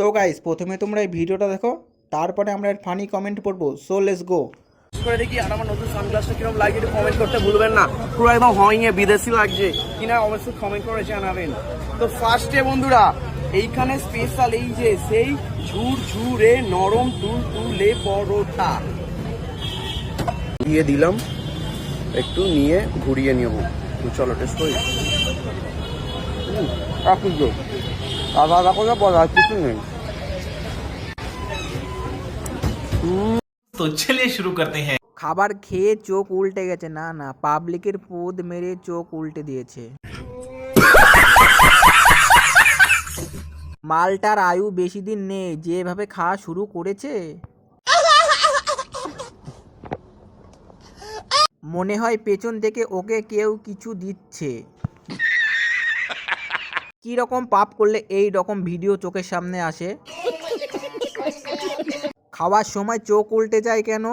তো গাইস প্রথমে তোমরা এই ভিডিওটা দেখো, তারপরে আমরা এর ফানি কমেন্ট পড়বো। So let's go. করে দেখি আর আমার নতুন সানগ্লাসটা কিরকম লাগে একটু কমেন্ট করতে ভুলবেন না। পুরো একদম হইয়ে বিদেশি লাগছে কিনা অবশ্যই কমেন্ট করে জানাবেন। তো ফার্স্টে বন্ধুরা এইখানে স্পেশাল এই যে সেই ঝুরঝুরে নরম তুলতুলে পরোটা দিয়ে দিলাম, একটু নিয়ে ঘুরিয়ে নেব। চলো টেস্ট করি। আলাদা করে বলার কিছু নেই। तो चलिए शुरू करते हैं। খাবার খেয়ে চোখ উল্টে গেছে। না না, পাবলিকের পোদ মেরে চোখ উল্টে দিয়েছে। মালটার আয়ু বেশি দিন নেই, যেভাবে খাওয়া শুরু করেছে মনে হয় পেছন থেকে ওকে কেউ কিছু দিচ্ছে। কি রকম পাপ করলে এই রকম ভিডিও চোখের সামনে আসে? খাওয়ার সময় চোখ উল্টে যায় কেন?